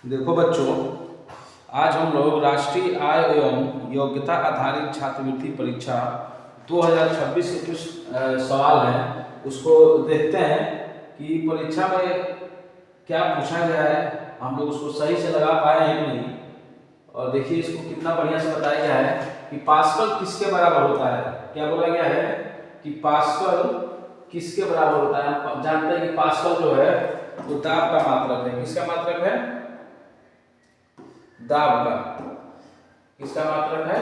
देखो बच्चों, आज हम लोग राष्ट्रीय आय एवं योग्यता आधारित छात्रवृत्ति परीक्षा 2026 के कुछ सवाल हैं उसको देखते हैं कि परीक्षा में क्या पूछा गया है, हम लोग उसको सही से लगा पाए हैं कि नहीं। और देखिए इसको कितना बढ़िया से बताया गया है कि पास्कल किसके बराबर होता है। क्या बोला गया है कि पास्कल किसके बराबर होता है। हम जानते हैं कि पास्कल जो है वो दाब का मात्रक है। किसका मात्रक है? दाब का। किसका मात्रक है?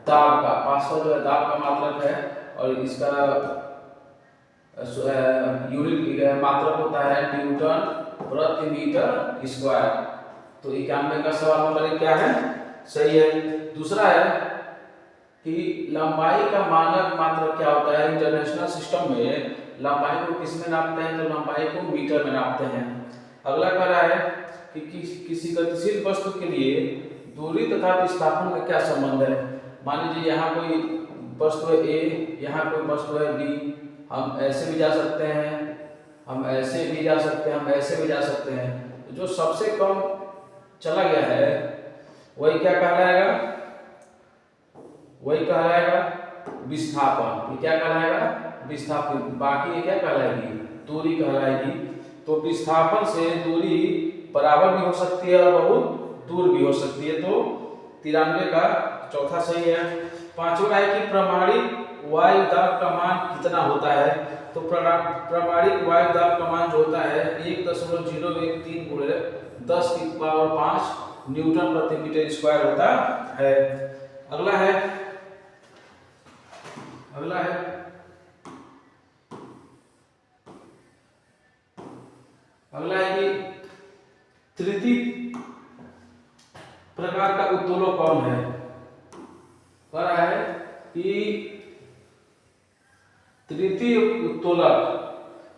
दाब का। पास्कल जो है दाब का मात्रक है और इसका यूनिट मात्रक होता है न्यूटन प्रति मीटर स्क्वायर। तो 91 का सवाल नंबर 1 क्या है? सही है। दूसरा है कि लंबाई का मानक मात्रक क्या होता है। इंटरनेशनल सिस्टम में लंबाई को किस में नापते हैं? तो लंबाई को मीटर में नापते हैं। अगला कह रहा है कि किसी गतिशील वस्तु के लिए दूरी तथा विस्थापन में क्या संबंध है। मान लीजिए यहाँ कोई वस्तु है ए, यहाँ कोई वस्तु है बी। हम ऐसे भी जा सकते हैं, हम ऐसे भी जा सकते हैं, हम ऐसे भी जा सकते हैं। तो जो सबसे कम चला गया है वही क्या कहलाएगा? वही कहलाएगा विस्थापन। ये क्या कहलाएगा? विस्थापन। बाकी ये क्या कहलाएगी? दूरी कहलाएगी। तो विस्थापन से दूरी बराबर भी हो सकती है और बहुत दूर भी हो सकती है। तो 93 का चौथा सही है। पांचवा है कि प्रमाणिक वायु दाब का मान कितना होता है। तो प्रमाणिक वायु दाब का मान जो होता है 1.013 गुणे 10 की पावर 5 न्यूटन प्रति मीटर स्क्वायर होता है। अगला है कि तृतीय प्रकार का उत्तोलक कौन है। कह रहा है कि तृतीय उत्तोलक,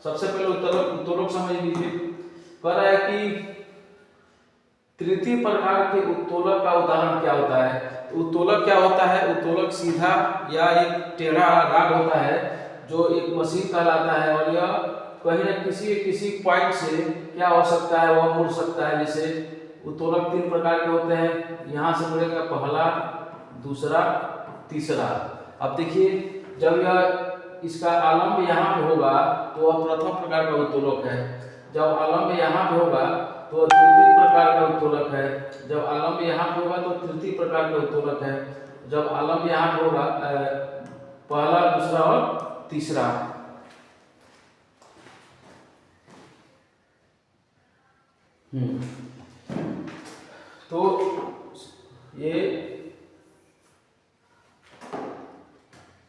सबसे पहले उत्तोलक समझ लीजिए। कह रहा है कि तृतीय प्रकार के उत्तोलक का उदाहरण क्या होता है। तो उत्तोलक क्या होता है? उत्तोलक सीधा या एक टेढ़ा राड होता है जो एक मशीन कहलाता है और यह कहीं न किसी पॉइंट से क्या हो सकता है, वह मुड़ सकता है। जैसे उत्तोलक 3 प्रकार के होते हैं। यहाँ से मुड़ेगा पहला, दूसरा, तीसरा। अब देखिए जब यह इसका आलम्ब यहाँ पे होगा तो वह प्रथम प्रकार का उत्तोलक है। जब आलम्ब यहाँ पे होगा तो द्वितीय प्रकार का उत्तोलक है। जब आलम्ब यहाँ पे होगा तो तृतीय प्रकार का उत्तोलक है। जब आलम्ब यहाँ पे होगा पहला, दूसरा और तीसरा। तो ये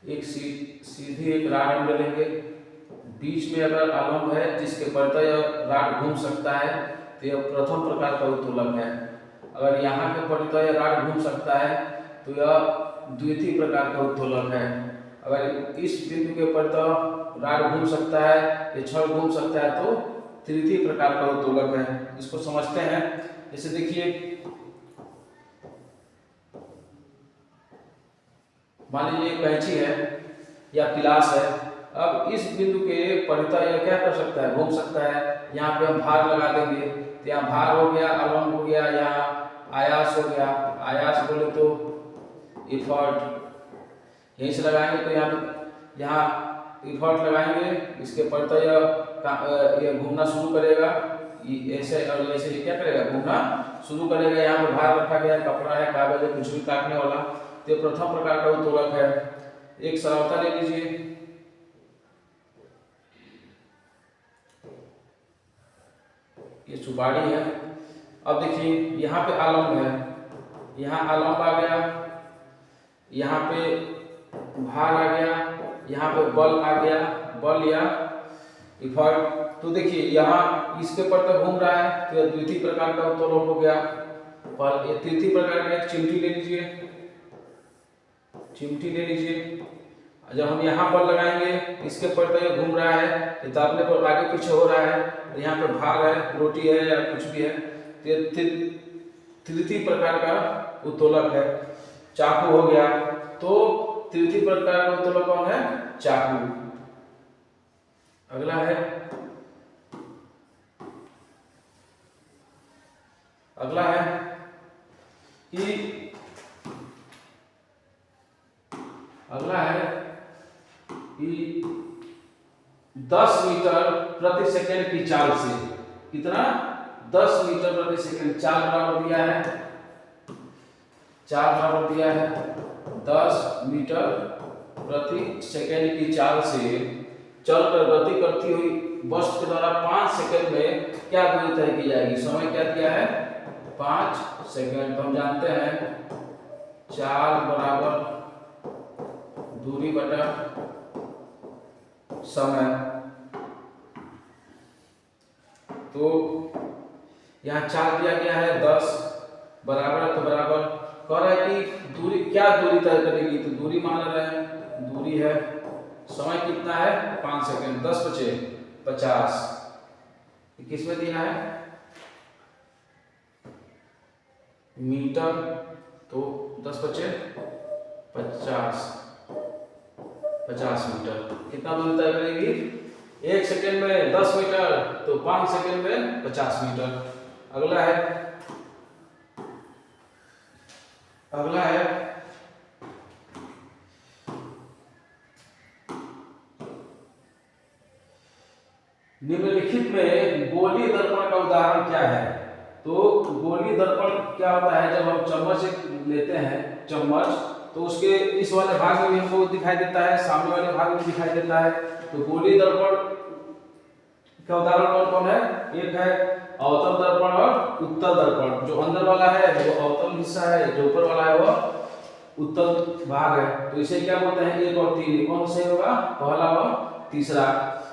एक सीधी एक राड हम ले लेंगे। बीच में अगर आलम्ब है जिसके बढ़ता यह राड घूम सकता है तो यह प्रथम प्रकार का उत्तोलक है। अगर यहाँ के बढ़ता यह राड घूम सकता है तो यह द्वितीय प्रकार का उत्तोलक है। अगर इस बिंदु के बढ़ता राड घूम सकता है, ये छड़ घूम सकता है तो तृतीय प्रकार का उत्तोलक है। इसको समझते हैं। जैसे देखिए मान लीजिए कैंची है या पिलास है। अब इस बिंदु के परितः यह क्या कर सकता है? घूम सकता है। यहाँ पे हम भार लगा देंगे तो यहाँ भार हो गया, आलम्ब हो गया, यहाँ आयास हो गया। आयास बोले तो इफर्ट। यहीं से लगाएंगे तो यहाँ इफर्ट लगाएंगे, इसके परितः यह घूमना शुरू करेगा। ऐसे और ऐसे ये क्या करेगा? घूमना शुरू करेगा। यहाँ पे भार रखा गया, कपड़ा है, कागज है, कुछ भी काटने वाला। तो प्रथम प्रकार का उत्तोलक है। एक सरलता ले लीजिए। ये सुपारी है। अब देखिए यहाँ पे आलम्ब है, यहाँ आलम्ब आ गया, यहाँ पे भार आ गया, यहाँ पे बल आ गया, बल या इफर्ट। तो देखिए यहाँ इसके ऊपर तो घूम रहा है तो यह द्वितीय प्रकार का उत्तोलक हो गया। पर ये तृतीय प्रकार का एक चिमटी ले लीजिए, चिमटी ले लीजिए। जब हम यहाँ पर लगाएंगे इसके ऊपर तो ये घूम रहा है, ये दाबने पर आगे पीछे हो रहा है। यहाँ पर भार है, रोटी है या कुछ भी है तो ये तृतीय प्रकार का उत्तोलक है। चाकू हो गया। तो तृतीय प्रकार का उत्तोलक कौन है? चाकू। अगला है अगला है कि अगला है कि 10 मीटर प्रति सेकंड की चाल से, कितना, 10 मीटर प्रति सेकंड, चाल बराबर दिया है, चाल बराबर दिया है 10 मीटर प्रति सेकंड की चाल से चलकर गति करती हुई वस्तु के द्वारा 5 सेकंड में क्या दूरी तय की जाएगी। समय क्या दिया है, 5 सेकंड। तो हम जानते हैं चाल बराबर दूरी बटा समय। तो यहाँ चाल दिया गया है 10 बराबर, तो बराबर कह रहा है कि दूरी, क्या दूरी तय करेगी, तो दूरी मान रहे हैं, दूरी है, समय कितना है 5 सेकंड, 10 बचे 50, किस में दिया है मीटर, तो 10 बचे 50 मीटर। कितना दूरी तय करेगी, 1 सेकंड में 10 मीटर, तो 5 सेकंड में 50 मीटर। अगला है निम्नलिखित में गोलीय दर्पण का उदाहरण क्या है। तो गोलीय दर्पण क्या होता है, जब हम चम्मच लेते हैं, चम्मच, तो उसके इस वाले भाग में भी हमको दिखाई देता है, सामने वाले भाग में दिखाई देता है। तो गोलीय दर्पण का उदाहरण कौन कौन है, एक है अवतल दर्पण और उत्तल दर्पण। जो अंदर वाला है वो अवतल हिस्सा है, जो ऊपर वाला है वो उत्तल भाग है। तो इसे क्या बोलते हैं, 1 और 3, कौन से होगा, पहला और तीसरा।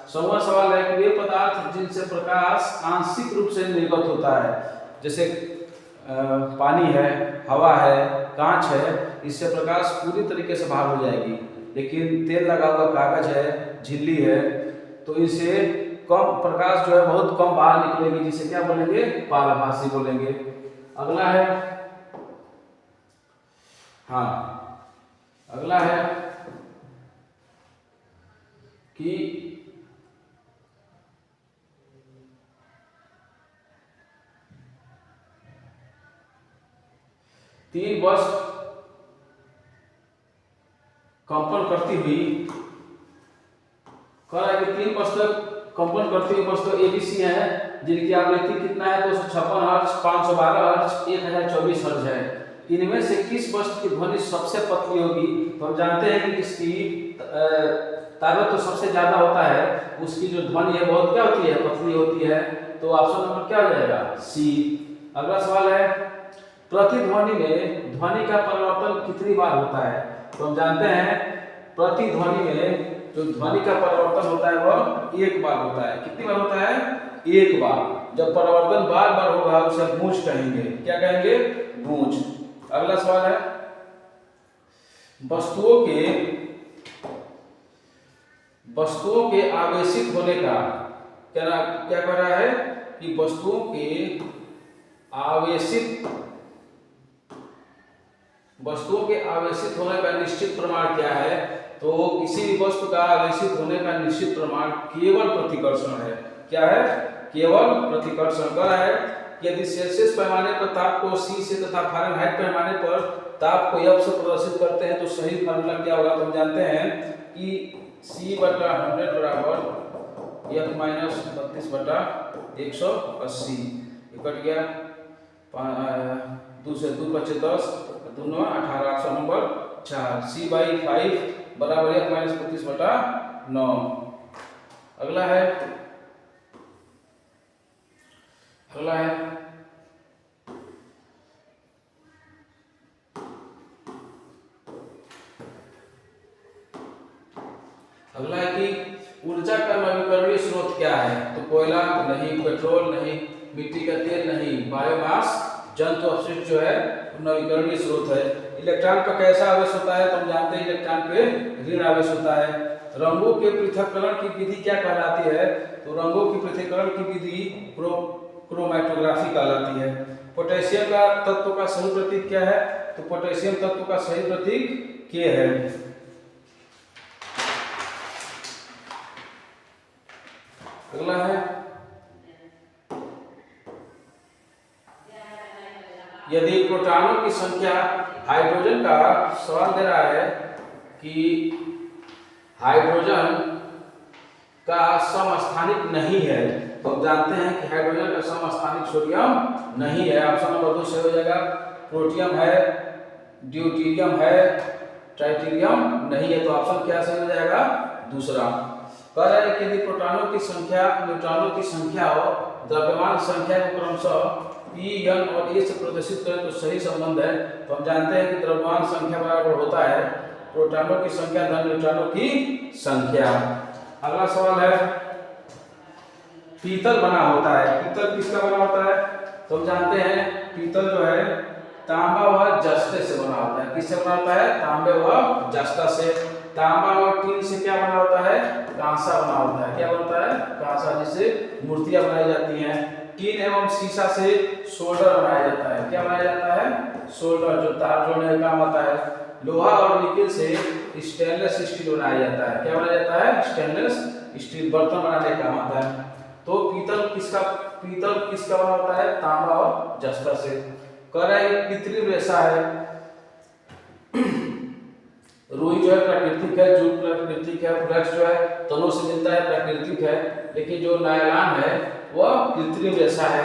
6वां सवाल है कि वे पदार्थ जिनसे प्रकाश आंशिक रूप से निर्गत होता है, जैसे पानी है, हवा है, कांच है, इससे प्रकाश पूरी तरीके से बाहर हो जाएगी। लेकिन तेल लगा हुआ कागज है, झिल्ली है, तो इसे कम प्रकाश जो है बहुत कम बाहर निकलेगी, जिसे क्या बोलेंगे, पारभासी बोलेंगे। अगला है अगला है कि तीन वस्तु कंपन करती हुई, कह रहा है कि 3 वस्तु कंपन करती हुई वस्तु एबीसी है, जिनकी आवृत्ति कितना है, 256 हर्ट्ज, 512 हर्ट्ज, 1024 हर्ट्ज है। इनमें से किस वस्तु की ध्वनि सबसे पतली होगी। तो हम जानते हैं कि किसकी ताकत तो सबसे ज्यादा होता है, उसकी जो ध्वनि है बहुत क्या होती है, पतली होती है। तो ऑप्शन नंबर क्या हो जाएगा, सी। अगला सवाल है, प्रतिध्वनि में ध्वनि का परिवर्तन कितनी बार होता है। तो हम जानते हैं प्रतिध्वनि में जो ध्वनि का परिवर्तन होता है वह 1 बार होता है। कितनी बार होता है, 1 बार। जब परिवर्तन बार बार होगा उसे गूंज कहेंगे, क्या कहेंगे, गूंज। अगला सवाल है, वस्तुओं के आवेशित होने का क्या कह रहा है कि वस्तुओं के आवेशित होने का निश्चित प्रमाण क्या है। तो किसी भी वस्तु का आवेशित होने का निश्चित प्रमाण केवल प्रतिकर्षण है। क्या है, केवल प्रतिकर्षण। कह रहा है कि यदि सेल्सियस पैमाने पर ताप को C से तथा फारेनहाइट पैमाने पर ताप को F से प्रदर्शित करते हैं तो सही फार्मूला क्या होगा। तो हम जानते हैं कि C/100 बराबर F माइनस 32/180। कट गया, 2 से 2 बचे 10, 2 9 18, ऑप्शन नंबर 4, C/5 बराबर F माइनस 32/9। अगला है कि ऊर्जा का नवीकरणीय स्रोत क्या है। तो कोयला नहीं, पेट्रोल नहीं, मिट्टी का तेल नहीं, बायोमास, जंतु अपशिष्ट जो है नवीकरणीय स्रोत है। इलेक्ट्रॉन का कैसा आवेश होता है। तो हम जानते हैं इलेक्ट्रॉन पे ऋण आवेश होता है। रंगों के पृथक्करण की विधि क्या कहलाती है। तो रंगों की पृथक्करण की विधि क्रोमैटोग्राफी कहलाती है। पोटेशियम का तत्व का सही प्रतीक क्या है। तो पोटेशियम तत्व का सही प्रतीक K है। अगला है यदि प्रोटॉनों की संख्या हाइड्रोजन का सवाल दे रहा है कि हाइड्रोजन का समस्थानिक नहीं है, तो आप जानते हैं कि हाइड्रोजन का समस्थानिक सोडियम नहीं है। ऑप्शन नंबर 2 से हो जाएगा। प्रोटियम है, ड्यूटीरियम है, ट्राइटीरियम नहीं है, तो ऑप्शन क्या सही हो जाएगा? दूसरा। कह रहा है कि यदि प्रोटॉनों की संख्या न्यूट्रॉनों की संख्या हो, द्रव्यमान संख्या को क्रमशः P, N और A से प्रदर्शित करें तो सही संबंध है। तो हम जानते हैं कि द्रव्यमान संख्या बराबर होता है प्रोटॉनों की संख्या धन न्यूट्रॉनों की संख्या। अगला सवाल है पीतल बना होता है, पीतल किसका बना होता है? तो हम जानते हैं पीतल जो है तांबा व जस्ते से बना होता है। किससे बना होता है? तांबे व जस्ता से। तांबा और टीन से क्या बना होता है? कांसा बना होता है। क्या बनता है? कांसा, जिससे मूर्तियां बनाई जाती हैं। टीन एवं शीशा से सोल्डर बनाया जाता है। क्या बनाया जाता है? सोल्डर, जो तार जोड़ने का काम आता है। लोहा और निकेल से स्टेनलेस स्टील बनाया जाता है। क्या बनाया जाता है? स्टेनलेस स्टील, बर्तन बनाने का काम आता है। तो पीतल किसका बना होता है? तांबा और जस्ता से। कह रहा है कृत्रिम रेशा है। रुई जो है प्राकृतिक है, जूट प्राकृतिक है, फ्लेक्स जो है तनों से मिलता है, प्राकृतिक है। लेकिन जो नायलॉन है वह कृत्रिम रेशा है।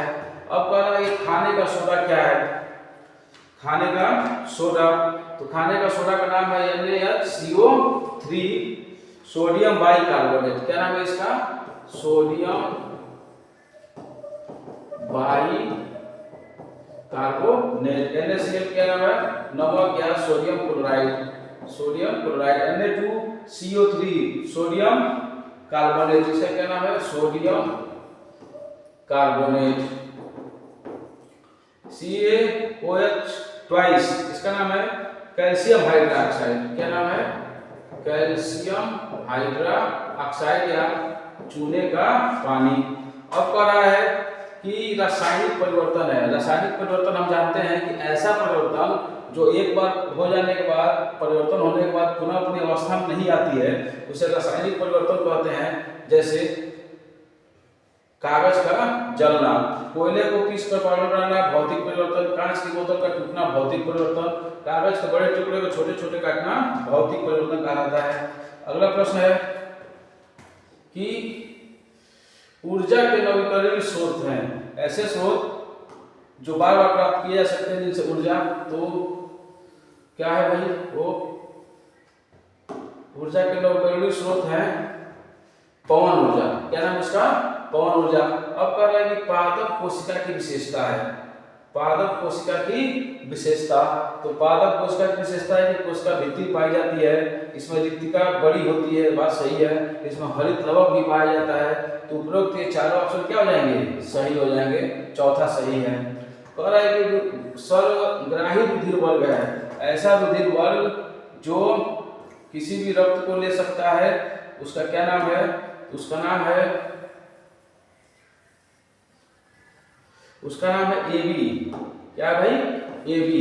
अब कह रहा है खाने का सोडा क्या है? खाने का सोडा, तो खाने का सोडा का नाम है NaHCO3 सोडियम बाइकार्बोनेट। क्या नाम है इसका? Sodium bicarbonate. NaCl क्या नाम है? नमक या sodium chloride. Sodium chloride. Na2CO3 sodium carbonate, इसका क्या नाम है? Sodium carbonate. CaOH ट्वाइस, इसका नाम है कैल्शियम हाइड्रोक्साइड। क्या नाम है? कैल्शियम हाइड्रोक्साइड या चूने का पानी। अब कह रहा है कि रासायनिक परिवर्तन है। रासायनिक परिवर्तन हम जानते हैं कि ऐसा परिवर्तन जो एक बार हो जाने के बाद, परिवर्तन होने के बाद पुनः अपनी अवस्था में नहीं आती है, उसे रासायनिक परिवर्तन कहते हैं। जैसे कागज का जलना, कोयले को पीसकर पाउडर बनाना भौतिक परिवर्तन, कांच की बोतल का टूटना भौतिक परिवर्तन, कागज के बड़े टुकड़े को छोटे छोटे काटना भौतिक परिवर्तन कहा जाता है। अगला प्रश्न है कि ऊर्जा के नवीकरणीय स्रोत हैं। ऐसे स्रोत जो बार बार प्राप्त किए जा सकते हैं जिनसे ऊर्जा, तो क्या है भाई? वो ऊर्जा के नवीकरणीय स्रोत है पवन ऊर्जा। क्या नाम उसका? पवन ऊर्जा। अब कह रहा है कि पादप कोशिका की विशेषता है। पादप कोशिका की विशेषता, तो पादप कोशिका की विशेषता है कि कोशिका भित्ति पाई जाती है, इसमें रिक्तिका बड़ी होती है, बात सही है। इसमें हरित लवक भी पाया जाता है। तो उपरोक्त ये चारों ऑप्शन क्या हो जाएंगे? सही हो जाएंगे। चौथा सही है। कह रहा है कि सर्वग्राही रुधिर वर्ग है। ऐसा रुधिर वर्ग जो किसी भी रक्त को ले सकता है, उसका क्या नाम है? उसका नाम है AB। क्या भाई? AB।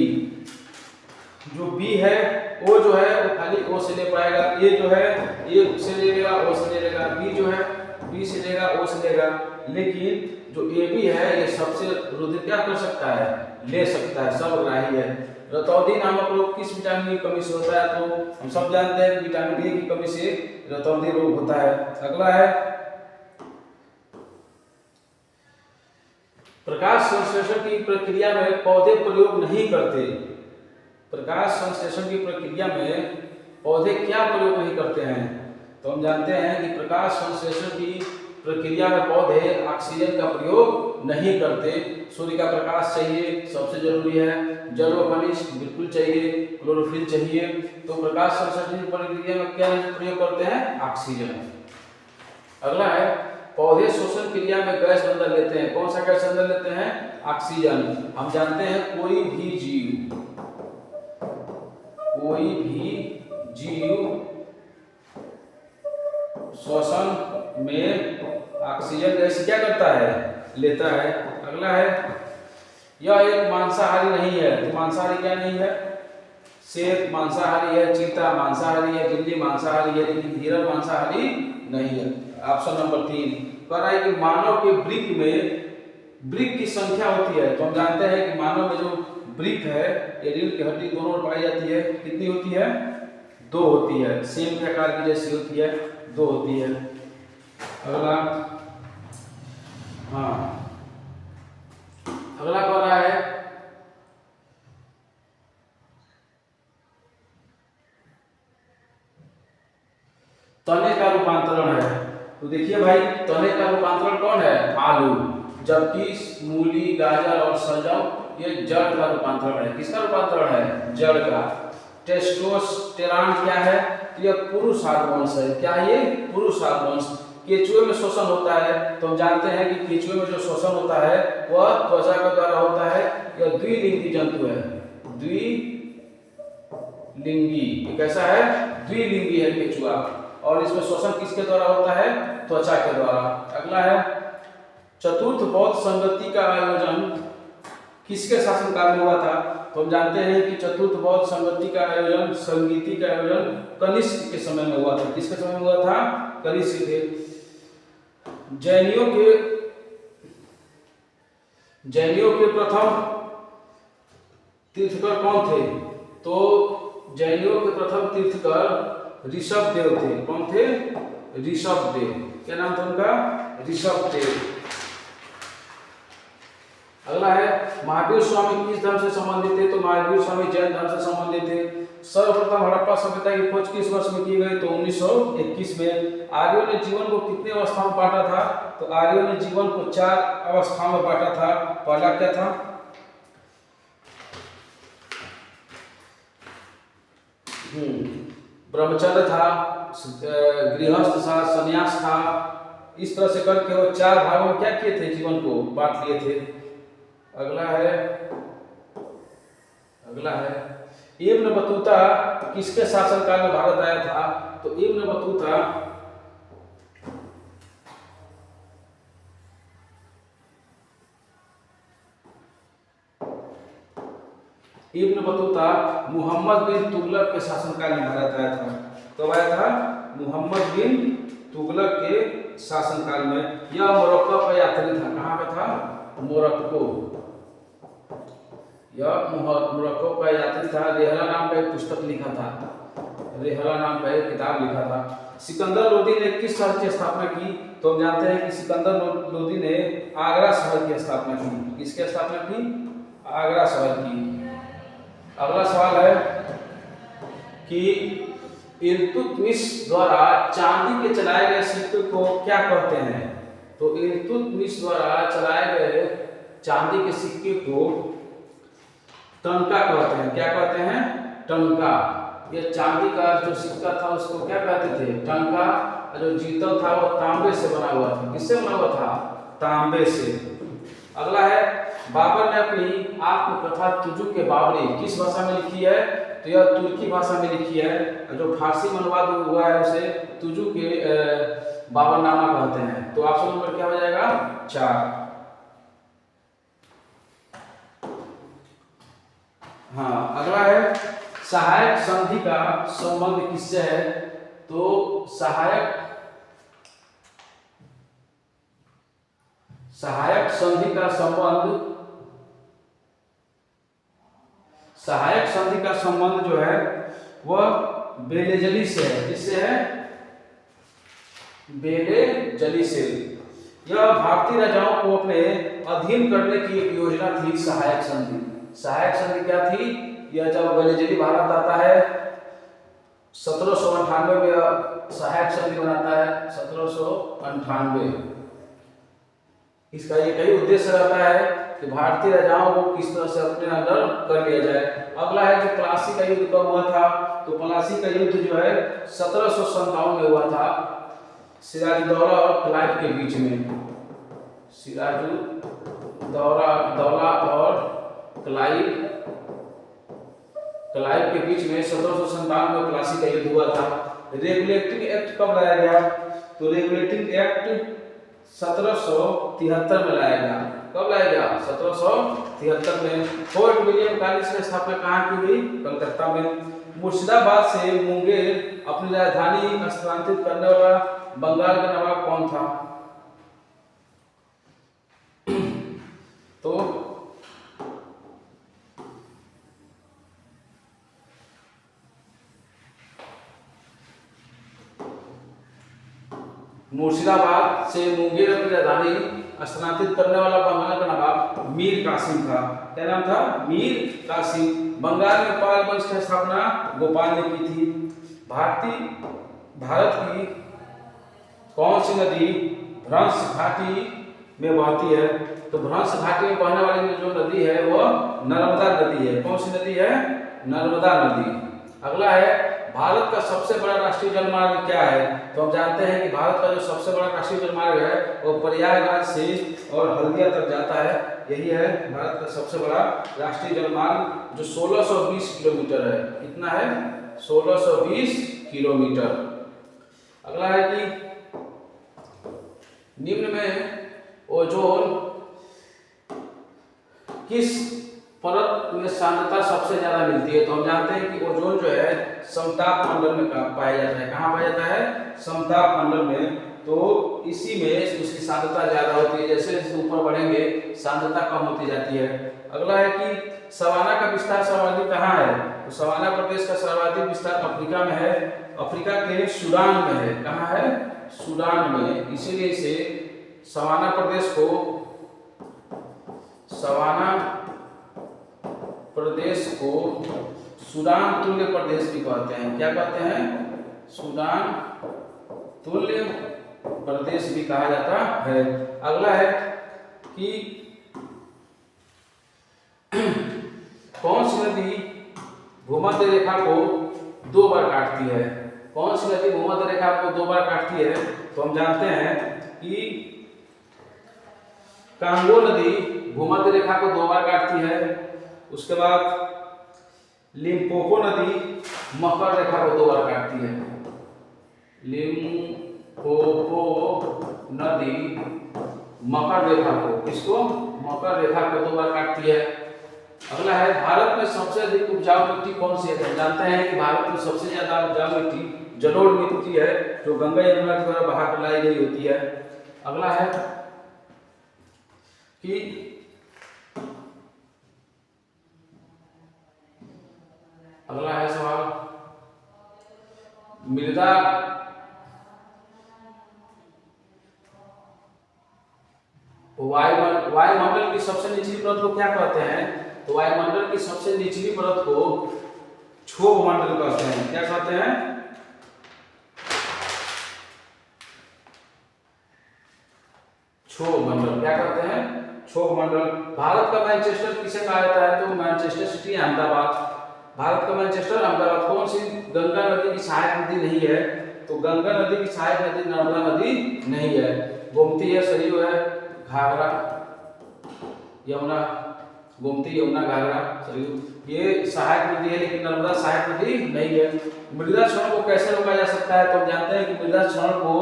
जो B है O जो है वो खाली O से ले पाएगा, A जो है A से ले लेगा, O से ले लेगा, B जो है B से लेगा, O से लेगा। लेकिन जो AB है ये सबसे रुधिर क्या कर सकता है? ले सकता है, सर्वग्राही है। रतौंधी नामक रोग किस विटामिन की कमी से होता है? तो हम सब जानते हैं कि विटामिन ए की कमी से रतौंधी रोग होता है। अगला है प्रकाश संश्लेषण की प्रक्रिया में पौधे प्रयोग नहीं करते। प्रकाश संश्लेषण की प्रक्रिया में पौधे क्या प्रयोग नहीं करते हैं? तो हम जानते हैं कि प्रकाश संश्लेषण की प्रक्रिया में पौधे ऑक्सीजन का प्रयोग नहीं करते। सूर्य का प्रकाश चाहिए, सबसे जरूरी है। जल व खनिज बिल्कुल चाहिए, क्लोरोफिल चाहिए। तो प्रकाश संश्लेषण की प्रक्रिया में क्या प्रयोग करते हैं? ऑक्सीजन। अगला है पौधे श्वसन क्रिया में गैस अंदर लेते हैं। कौन सा गैस अंदर लेते हैं? ऑक्सीजन। हम जानते हैं कोई भी जीव श्वसन में ऑक्सीजन गैस क्या करता है? लेता है। अगला है यह एक मांसाहारी नहीं है। तो मांसाहारी क्या नहीं है? शेर मांसाहारी है, चीता मांसाहारी है, बिल्ली मांसाहारी है, लेकिन हिरण मांसाहारी नहीं है। ऑप्शन नंबर 3 कह रहा है कि मानव के वृक्क की संख्या होती है। तो हम जानते हैं कि मानव में जो वृक्क है ये रीढ़ की हड्डी दोनों ओर पाई जाती है, कितनी होती है? 2 होती है, सेम के आकार की जैसी होती है, 2 होती है। अगला, हाँ अगला कह रहा है तने का रूपांतरण है। तो देखिए भाई, तने का रूपांतरण कौन है? आलू। जबकि मूली, गाजर और सलजम ये जड़ का रूपांतरण है। किसका रूपांतरण है? जड़ का। टेस्टोस्टेरॉन क्या है? ये पुरुष हार्मोन्स है। क्या ये? पुरुष हार्मोन्स। केंचुए में शोषण होता है, तो हम जानते हैं कि केंचुए में जो शोषण होता है वह त्वचा के द्वारा होता है। यह द्विलिंगी जंतु है, द्विलिंगी। ये कैसा है? द्विलिंगी है केंचुआ। और इसमें शोषण किसके द्वारा होता है? त्वचा के द्वारा। अगला है चतुर्थ बौद्ध संगति का आयोजन किसके शासनकाल में हुआ था? तो हम जानते हैं कि चतुर्थ बौद्ध संगति का आयोजन कनिष्क के समय में हुआ था। किसके समय में हुआ था? कनिष्क के। जैनियों के प्रथम तीर्थकर कौन थे? तो जैनियों के प्रथम तीर्थकर ऋषभदेव थे। कौन थे? ऋषभदेव। क्या नाम था उनका? ऋषभदेव। अगला है महावीर स्वामी किस धर्म से संबंधित थे? तो महावीर स्वामी जैन धर्म से संबंधित थे। सर्वप्रथम हड़प्पा सभ्यता की खोज किस वर्ष में की गई? तो 1921 में। आर्यों ने जीवन को कितने अवस्थाओं में बांटा था? तो आर्यों ने जीवन को 4 अवस्थाओं में बांटा था। पहला क्या था? ब्रह्मचर्य था, गृहस्थ था, संन्यास था। इस तरह से करके वो 4 भागों में क्या किए थे? जीवन को बांट लिए थे। अगला है इब्न बतूता किसके शासनकाल में भारत आया था? तो इब्न बतूता मोहम्मद बिन तुगलक के शासनकाल में भारत आया था। कब आया था? मोहम्मद बिन तुगलक के शासनकाल में। यह मोरक्को का यात्री था। कहाँ का था? मोरक्को। यह मोरक्को का यात्री था। रेहला नाम का एक पुस्तक लिखा था, रेहला नाम का एक किताब लिखा था। सिकंदर लोदी ने किस शहर की स्थापना की? तो हम जानते हैं कि सिकंदर लोदी ने आगरा शहर की स्थापना की। किसकी स्थापना की? आगरा शहर की। अगला सवाल है कि इल्तुतमिश द्वारा चांदी के चलाए गए सिक्के को क्या कहते हैं? तो इल्तुतमिश द्वारा चलाए गए चांदी के सिक्के को टंका कहते हैं। क्या कहते हैं? टंका। ये चांदी का जो सिक्का था उसको क्या कहते थे? टंका। जो जीतल था वो तांबे से बना हुआ था। किससे बना हुआ था? तांबे से। अगला है बाबर ने अपनी आत्मकथा तुजु के बाबरी किस भाषा में लिखी है? तो यह तुर्की भाषा में लिखी है। जो फारसी में अनुवाद हुआ है उसे तुजु के बाबरनामा कहते हैं। तो ऑप्शन नंबर क्या हो जाएगा? 4। हाँ अगला है सहायक संधि का संबंध किससे है? तो सहायक संधि का संबंध जो है वह बेलेजली से है। किससे है? बेलेजली से। यह भारतीय राजाओं को अपने अधीन करने की एक योजना थी सहायक संधि। सहायक संधि क्या थी? यह जब बेलेजली भारत आता है 1798 में सहायक संधि बनाता है। 1798। इसका एक ही उद्देश्य रहता है कि भारतीय राजाओं को किस तरह से अपने अंदर कर लिया जाए। अगला है कि प्लासी का युद्ध कब हुआ था? तो प्लासी का युद्ध जो है 1757 में हुआ था, सिराजुद्दौला और क्लाइव के बीच में। सिराजुद्दौला और क्लाइव के बीच में 1757 में प्लासी का युद्ध हुआ था। रेगुलेटिंग एक्ट कब लाया गया? तो रेगुलेटिंग एक्ट 1773 में लाया गया। कब लाया गया? 1773 में। फोर्ट विलियम कॉलेज की स्थापना कहाँ की गई? कलकत्ता में। मुर्शिदाबाद से मुंगेर अपनी राजधानी स्थानांतरित करने वाला बंगाल का नवाब कौन था? मुर्शिदाबाद से मुंगेर अपनी राजधानी स्थानांतरित करने वाला बंगाल का नवाब मीर कासिम था। क्या नाम था? मीर कासिम। बंगाल में पाल वंश की स्थापना गोपाल ने की थी। भारत की कौन सी नदी भ्रंश घाटी में बहती है? तो भ्रंश घाटी में बहने वाली जो नदी है वो नर्मदा नदी है। कौन सी नदी है? नर्मदा नदी। अगला है, भारत का सबसे बड़ा राष्ट्रीय जलमार्ग क्या है? तो हम जानते हैं कि भारत का जो सबसे बड़ा राष्ट्रीय जलमार्ग है वो प्रयागराज से और हल्दिया तक जाता है। यही है भारत का सबसे बड़ा राष्ट्रीय जलमार्ग, जो 1620 किलोमीटर है। कितना है? 1620 किलोमीटर। अगला है कि निम्न में ओजोन किस परत में सांद्रता सबसे ज्यादा मिलती है? तो हम जानते हैं कि ओजोन जो है समताप मंडल में पाया जाता है। कहाँ पाया जाता है? समताप मंडल में। तो इसी में उसकी सांद्रता ज्यादा होती है। जैसे जैसे ऊपर बढ़ेंगे सांद्रता कम होती जाती है। अगला है कि सवाना का विस्तार सर्वाधिक कहाँ है? तो सवाना प्रदेश का सर्वाधिक विस्तार अफ्रीका में है। अफ्रीका के सूडान में है। कहाँ है? सूडान में। इसीलिए इसे सवाना प्रदेश को सूडान तुल्य प्रदेश भी कहते हैं। क्या कहते हैं? सूडान तुल्य प्रदेश भी कहा जाता है। अगला है कि कौन सी नदी भूमध्य रेखा को 2 बार काटती है? कौन सी नदी भूमध्य रेखा को 2 बार काटती है? तो हम जानते हैं कि कांगो नदी भूमध्य रेखा को 2 बार काटती है। उसके बाद लिम्पोपो नदी मकर रेखा को 2 बार काटती है। लिम्पोपो नदी मकर रेखा को, इसको मकर रेखा को 2 बार काटती है। अगला है, भारत में सबसे अधिक उपजाऊ मिट्टी कौन सी है? तो जानते हैं कि भारत में सबसे ज्यादा उपजाऊ मिट्टी जलोढ़ मिट्टी है, जो गंगा यमुना के द्वारा बहा कर लाई गई होती है। अगला है कि अगला है सवाल, मृदा वायुमंडल की सबसे निचली परत को क्या कहते हैं? तो वायुमंडल की सबसे निचली परत को क्षोभ मंडल कहते हैं। क्या कहते हैं? क्षोभ मंडल। क्या कहते हैं? क्षोभ मंडल। भारत का मैनचेस्टर किसे कहा जाता है? तो मैनचेस्टर सिटी अहमदाबाद। भारत का मैनचेस्टर अहमदाबाद। कौन सी गंगा नदी की सहायक नदी नहीं है? तो गंगा नदी की सहायक नदी नर्मदा नदी नहीं है। गोमती है, सरयू है, घाघरा, यमुना, गोमती, यमुना, घाघरा, सरयू, ये सहायक नदी है, लेकिन नर्मदा सहायक नदी नहीं है। मृदा क्षरण को कैसे रोका जा सकता है? तो हम जानते हैं कि मृदा क्षरण को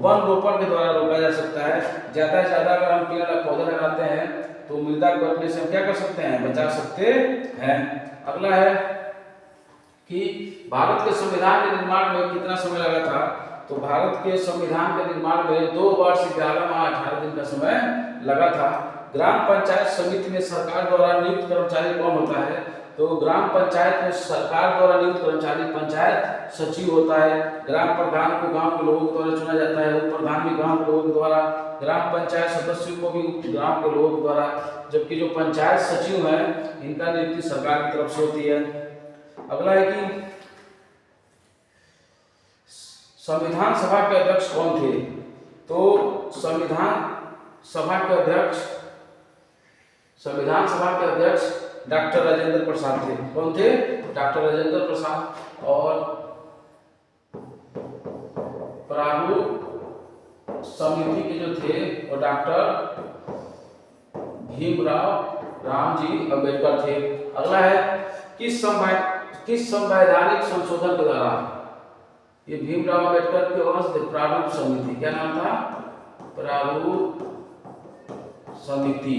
वन रोपण के द्वारा रोका जा सकता है। ज्यादा से ज्यादा अगर हम पेड़ पौधे लगाते हैं तो मृदा कटने से हम क्या कर सकते हैं? बचा सकते हैं। अगला है कि भारत के संविधान के निर्माण में कितना समय लगा था? तो भारत के संविधान के निर्माण में 2 वर्ष 11 माह 18 दिन का समय लगा था। ग्राम पंचायत समिति में सरकार द्वारा नियुक्त कर्मचारी कौन होता है? तो ग्राम पंचायत में सरकार द्वारा नियुक्त कर्मचारी पंचायत सचिव होता है। ग्राम प्रधान को गांव के लोगों के द्वारा चुना जाता है। उप प्रधान भी गांव के लोगों के द्वारा। ग्राम पंचायत सदस्यों को भी गांव के लोगों के द्वारा। जबकि जो पंचायत सचिव हैं इनका नियुक्ति सरकार की तरफ से होती है। अगला है कि संविधान सभा के अध्यक्ष कौन थे? तो संविधान सभा के अध्यक्ष डॉक्टर राजेंद्र प्रसाद थे। कौन थे? डॉक्टर राजेंद्र प्रसाद। और प्रारूप समिति के जो थे वो डॉक्टर भीमराव रामजी अम्बेडकर थे। अगला है, किस संवैधानिक संशोधन के द्वारा? ये भीमराव अम्बेडकर के वंश थे। प्रारूप समिति। क्या नाम था? प्रारूप समिति।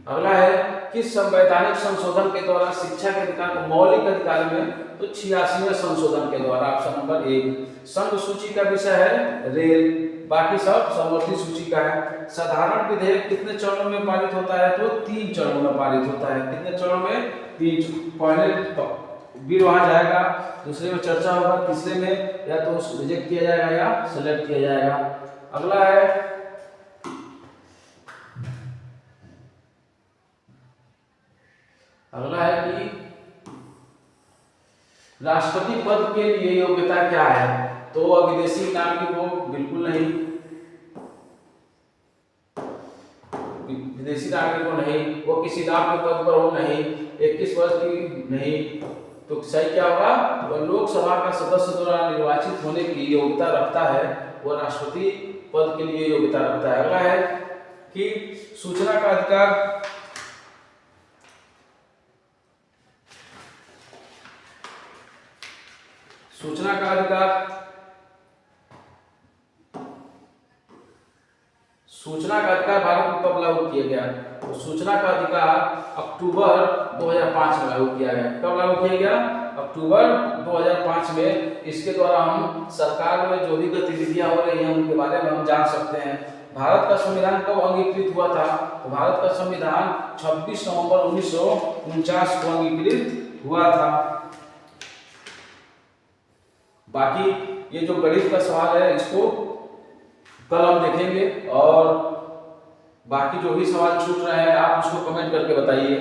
अगला है, किस संवैधानिक संशोधन के द्वारा शिक्षा के अधिकार को मौलिक अधिकार में? तो 86वें संशोधन के द्वारा। Option number 1। संघ सूची का विषय है रेल, बाकी सब समवर्ती सूची का है। साधारण विधेयक कितने चरणों में पारित होता है? तो 3 चरणों में पारित होता है। कितने चरणों में? 3। पहले बिल वहाँ जाएगा, दूसरे में चर्चा होगा, तीसरे में या तो रिजेक्ट किया जाएगा या सेलेक्ट किया जाएगा। अगला है कि राष्ट्रपति पद के लिए योग्यता क्या है। तो विदेशी नागरिक हो, बिल्कुल नहीं, विदेशी नागरिक हो नहीं, वो किसी नाम के पद पर हो नहीं, 21 वर्ष की नहीं। तो सही क्या होगा, वह लोकसभा का सदस्य द्वारा निर्वाचित होने की योग्यता रखता है, वह राष्ट्रपति पद के लिए योग्यता रखता है। अगला है कि सूचना का अधिकार, सूचना का अधिकार, सूचना का अधिकार भारत में कब लागू किया गया। तो सूचना का अधिकार अक्टूबर 2005 में लागू किया गया। कब लागू किया गया, अक्टूबर 2005 में। इसके द्वारा हम सरकार में जो भी गतिविधियां हो रही हैं उनके बारे में हम जान सकते हैं। भारत का संविधान कब अंगीकृत हुआ था, तो भारत का संविधान 26 नवंबर 1949 को अंगीकृत हुआ था। बाकी ये जो गणित का सवाल है इसको कल हम देखेंगे, और बाकी जो भी सवाल छूट रहे हैं आप उसको कमेंट करके बताइए।